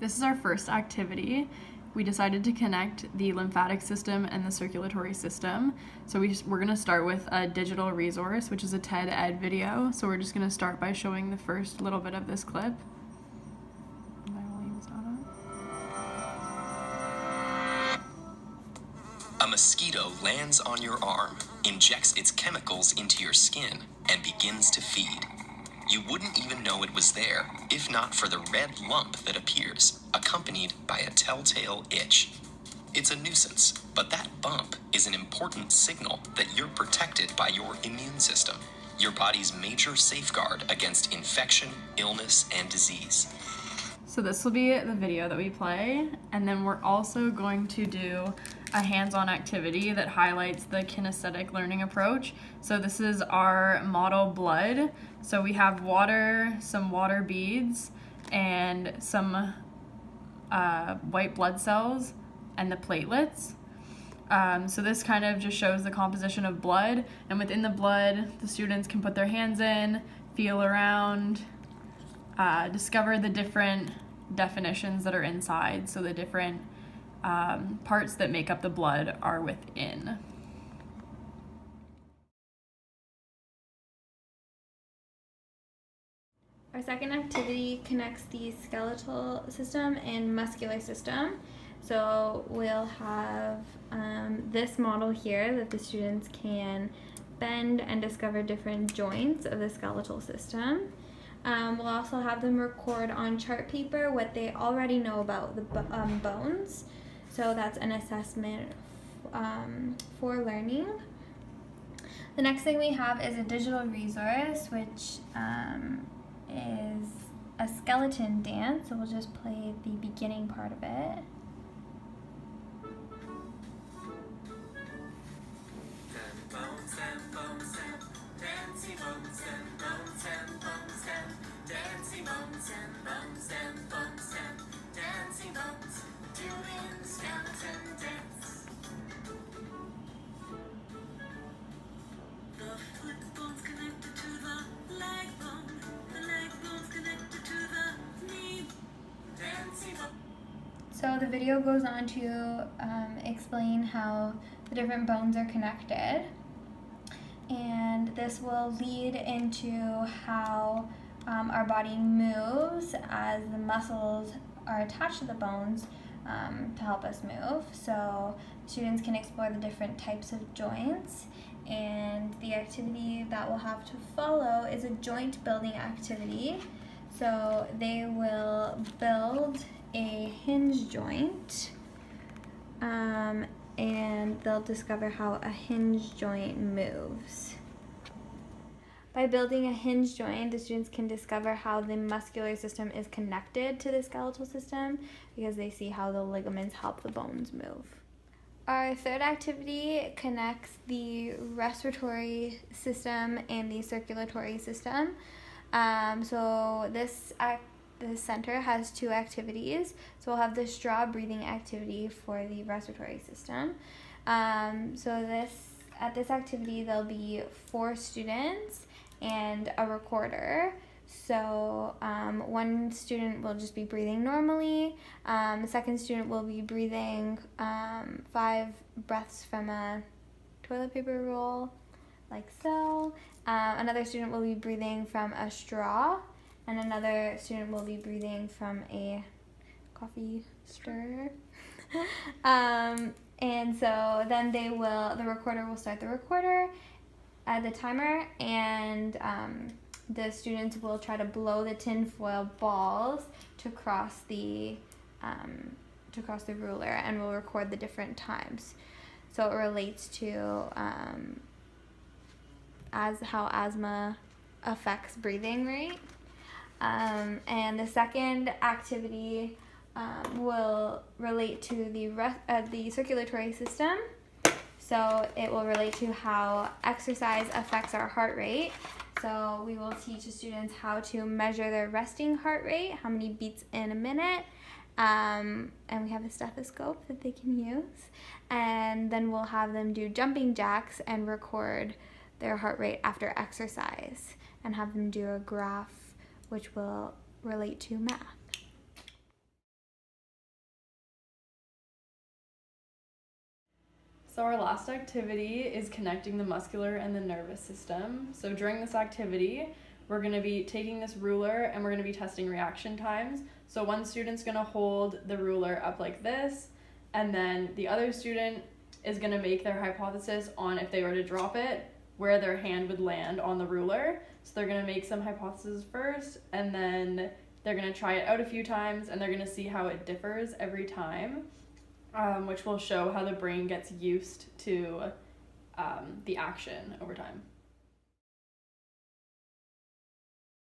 This is our first activity. We decided to connect the lymphatic system and the circulatory system. So we're going to start with a digital resource, which is a TED Ed video. So we're just going to start by showing the first little bit of this clip. A mosquito lands on your arm, injects its chemicals into your skin, and begins to feed. You wouldn't even know it was there if not for the red lump that appears, accompanied by a telltale itch. It's a nuisance, but that bump is an important signal that you're protected by your immune system, your body's major safeguard against infection, illness, and disease. So this will be the video that we play, and then we're also going to do a hands-on activity that highlights the kinesthetic learning approach. So this is our model blood. So we have water, some water beads, and some white blood cells, and the platelets. So this kind of just shows the composition of blood, and within the blood, the students can put their hands in, feel around, discover the different definitions that are inside, so the different parts that make up the blood are within. Our second activity connects the skeletal system and muscular system. So we'll have this model here that the students can bend and discover different joints of the skeletal system. We'll also have them record on chart paper what they already know about the bones. So that's an assessment for learning. The next thing we have is a digital resource, which is a skeleton dance. So we'll just play the beginning part of it. So the video goes on to explain how the different bones are connected, and this will lead into how our body moves as the muscles are attached to the bones to help us move. So students can explore the different types of joints, and the activity that we'll have to follow is a joint building activity. So they will build a hinge joint, and they'll discover how a hinge joint moves. By building a hinge joint, the students can discover how the muscular system is connected to the skeletal system because they see how the ligaments help the bones move. Our third activity connects the respiratory system and the circulatory system. So this center has two activities. So we'll have the straw breathing activity for the respiratory system. At this activity, there'll be 4 students and a recorder. So one student will just be breathing normally. The second student will be breathing 5 breaths from a toilet paper roll, like so. Another student will be breathing from a straw, and another student will be breathing from a coffee stirrer. And so then the recorder will start the recorder at the timer, and the students will try to blow the tinfoil balls to cross the ruler, and we'll record the different times. So it relates to how asthma affects breathing rate. And the second activity will relate to the circulatory system. So it will relate to how exercise affects our heart rate. So we will teach the students how to measure their resting heart rate, how many beats in a minute, and we have a stethoscope that they can use. And then we'll have them do jumping jacks and record their heart rate after exercise, and have them do a graph which will relate to math. So our last activity is connecting the muscular and the nervous system. So during this activity, we're going to be taking this ruler and we're going to be testing reaction times. So one student's going to hold the ruler up like this, and then the other student is going to make their hypothesis on if they were to drop it, where their hand would land on the ruler. So they're going to make some hypotheses first, and then they're going to try it out a few times, and they're going to see how it differs every time, which will show how the brain gets used to the action over time.